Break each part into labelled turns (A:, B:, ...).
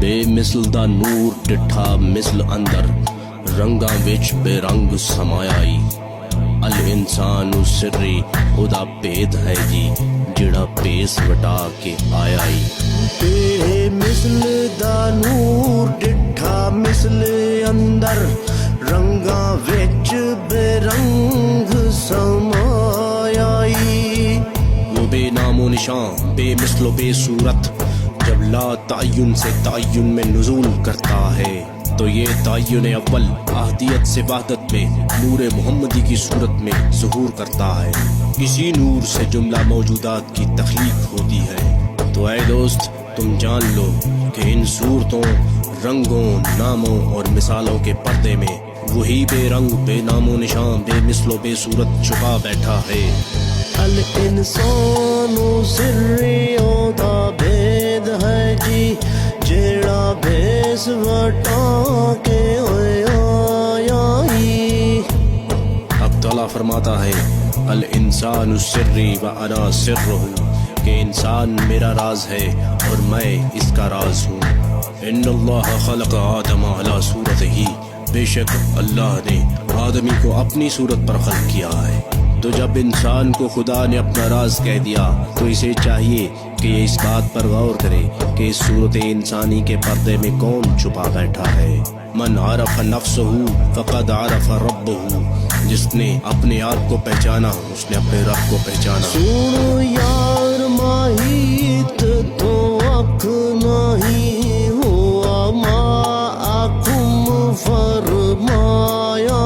A: بے مثل دا نور ڈٹھا مثل اندر رنگاں وچ بے رنگ سمایائی الانسان سری خدا بید ہے جی جڑا پیس وٹا کے آیائی بے مثل دا نور ڈٹھا مثل اندر رنگاں وچ بے رنگ سمایائی وہ بے نام و نشان بے مثل و بے صورت جب لا تعین سے تعین میں نزول کرتا ہے تو یہ تعین اول احدیت سے وحدت میں نور محمدی کی صورت میں ظہور کرتا ہے اسی نور سے جملہ موجودات کی تخلیق ہوتی ہے تو اے دوست تم جان لو کہ ان صورتوں رنگوں ناموں اور مثالوں کے پردے میں وہی بے رنگ بے نام و نشان بے مثل و بے صورت چھپا بیٹھا ہے الانسان سریوں دا بید ہے جی جیڑا بھیس وٹا کے آیائی حق تعالیٰ فرماتا ہے الانسان سری و انا سرہ کہ انسان میرا راز ہے اور میں اس کا راز ہوں ان اللہ خلق آدم علی صورتہ بے شک اللہ نے آدمی کو اپنی صورت پر خلق کیا ہے تو جب انسان کو خدا نے اپنا راز کہہ دیا تو اسے چاہیے کہ یہ اس بات پر غور کرے کہ اس صورت انسانی کے پردے میں کون چھپا بیٹھا ہے من عرف نفسہ فقد عرف ربہ جس نے اپنے آپ کو پہچانا اس نے اپنے رب کو پہچانا سنو یار ماہیت تو اکھ نہیں ہوا ما اکم فرمائی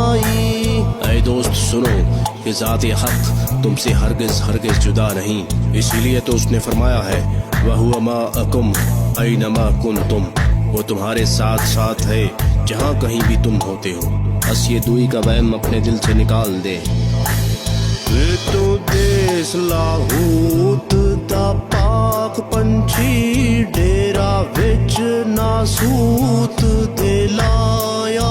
A: اے دوست سنو کہ ذات حق تم سے ہرگز ہرگز جدا نہیں اسی لیے تو اس نے فرمایا ہے وَهُوَ مَعَكُمْ أَيْنَمَا كُنْتُمْ وہ تمہارے ساتھ ساتھ ہے جہاں کہیں بھی تم ہوتے ہو بس یہ دوئی کا وہم اپنے دل سے نکال دے تو دیس لاہوت دا پاک پنچھی ڈیرا وچ ناسوت دلائی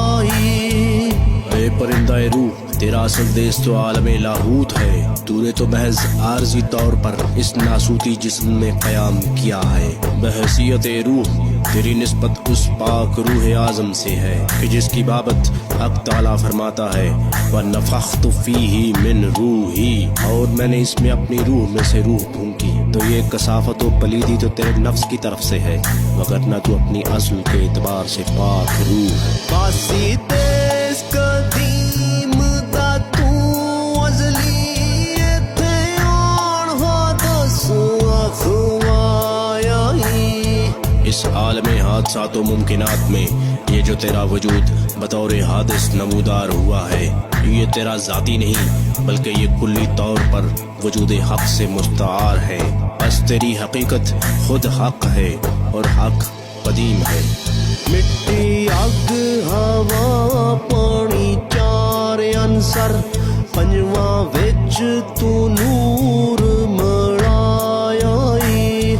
A: اے پرندہ روح تیرا اصل دیس تو عالم لاہوت ہے تو نے تو محض عارضی طور پر اس ناسوتی جسم میں قیام کیا ہے بحیثیت روح تیری نسبت اس پاک روح اعظم سے ہے کہ جس کی بابت حق تعالیٰ فرماتا ہے وَنَفَخْتُ فِيهِ مِن رُوحِي اور میں نے اس میں اپنی روح میں سے روح پھونکی تو یہ کثافت و پلیدی تو تیرے نفس کی طرف سے ہے وگرنہ تو اپنی اصل کے اعتبار سے پاک روح ہے باسی دیس قدیم دا تو ازلی ایتھے آن حادث اخوایائی اس عالم حادثات و ممکنات میں یہ جو تیرا وجود بطور حادث نمودار ہوا ہے یہ تیرا ذاتی نہیں بلکہ یہ کلی طور پر وجود حق سے مستعار ہے بس تیری حقیقت خود حق ہے اور حق قدیم ہے مٹی آگ ہوا پانی چار عنصر پنجواں وچ تو نور مڑائی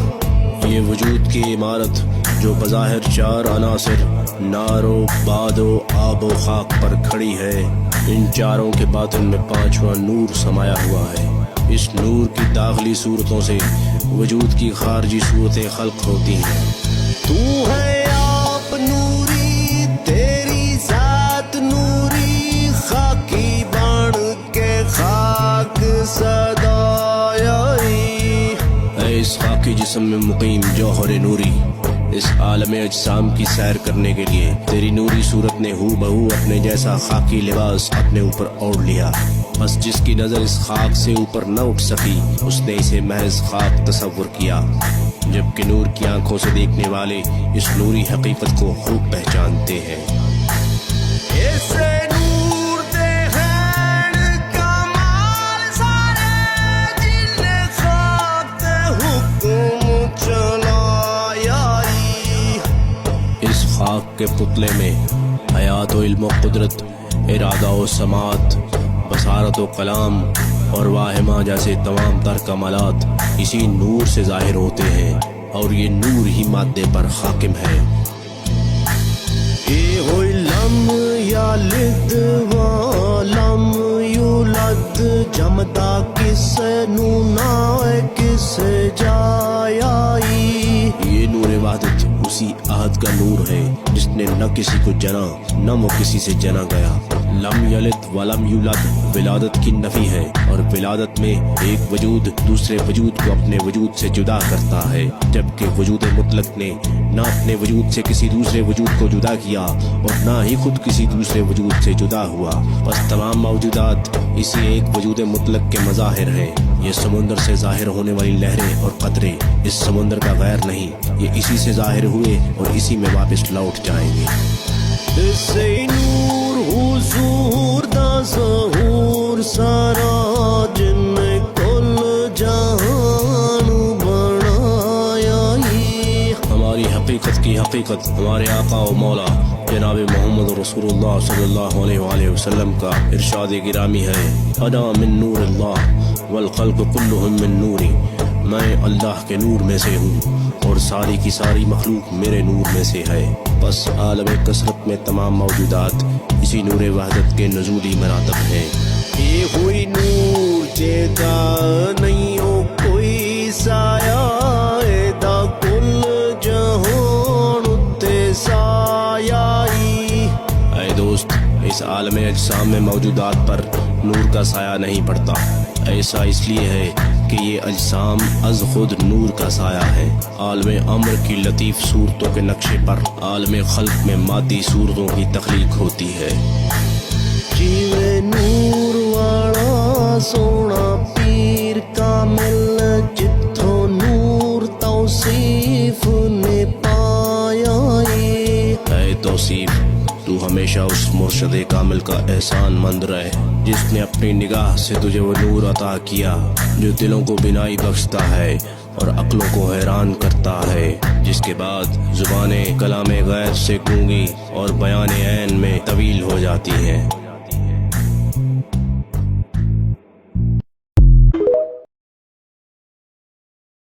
A: یہ وجود کی عمارت جو بظاہر چار عناصر نار و باد و آب و خاک پر کھڑی ہے ان چاروں کے باطن میں پانچواں نور سمایا ہوا ہے اس نور کی داخلی صورتوں سے وجود کی خارجی صورتیں خلق ہوتی ہیں تو ہے آپ نوری تیری ذات نوری خاکی بن کے خاک صدائی اے اس خاکی جسم میں مقیم جوہر نوری اس عالم اجسام کی سیر کرنے کے لیے تیری نوری صورت نے ہو بہو اپنے جیسا خاکی لباس اپنے اوپر اوڑھ لیا بس جس کی نظر اس خاک سے اوپر نہ اٹھ سکی اس نے اسے محض خاک تصور کیا جبکہ نور کی آنکھوں سے دیکھنے والے اس نوری حقیقت کو خوب پہچانتے ہیں خاک کے پتلے میں حیات و علم و قدرت ارادہ و سماعت بصارت و کلام اور واہمہ جیسے تمام تر کمالات اسی نور سے ظاہر ہوتے ہیں اور یہ نور ہی مادے پر حاکم ہے اے ہوئی لم یلد ولم یولد جمدا کس نونا کس جائی یہ نور وحدت اسی عہد کا نور ہے جس نے نہ کسی کو جنا نہ وہ کسی سے جنا گیا۔ لم یلد ولم یولد ولادت کی نفی ہے، اور ولادت میں ایک وجود دوسرے وجود کو اپنے وجود سے جدا کرتا ہے، جبکہ وجود مطلق نے نہ اپنے وجود سے کسی دوسرے وجود کو جدا کیا اور نہ ہی خود کسی دوسرے وجود سے جدا ہوا۔ بس تمام موجودات اسی ایک وجود مطلق کے مظاہر ہیں۔ یہ سمندر سے ظاہر ہونے والی لہریں اور قطرے اس سمندر کا غیر نہیں، یہ اسی سے ظاہر ہوئے اور اسی میں واپس لوٹ جائیں گے۔ حضور دا ظہور سارا جن کل جہان بنایا ہی۔ ہماری حقیقت کی حقیقت ہمارے آقا و مولا جناب محمد رسول اللہ صلی اللہ علیہ وآلہ وسلم کا ارشاد گرامی ہے، انا من نور اللہ والخلق کلہم من نوری، میں اللہ کے نور میں سے ہوں اور ساری کی ساری مخلوق میرے نور میں سے ہے۔ بس عالم کثرت میں تمام موجودات اسی نور وحدت کے نزولی مراتب ہیں۔ یہ ہوئی نور جیدا نہیں ہو کوئی سایہ دا کل جہان اتے سایائی۔ اے دوست، اس عالم اجسام میں موجودات پر نور کا سایہ نہیں پڑتا۔ ایسا اس لیے ہے کہ یہ اجسام از خود نور کا سایہ ہے۔ عالم امر کی لطیف صورتوں کے نقشے پر عالم خلق میں مادی صورتوں کی تخلیق ہوتی ہے۔ جیوے نور والا سونا پیر کامل، جتھوں نور توصیف نے پایا۔ اے توصیف، تو ہمیشہ اس مرشد کامل کا احسان مند رہے جس نے اپنی نگاہ سے تجھے وہ نور عطا کیا جو دلوں کو بینائی بخشتا ہے اور عقلوں کو حیران کرتا ہے، جس کے بعد زبانیں کلام غیر سے گونگی اور بیان عین میں طویل ہو جاتی ہیں۔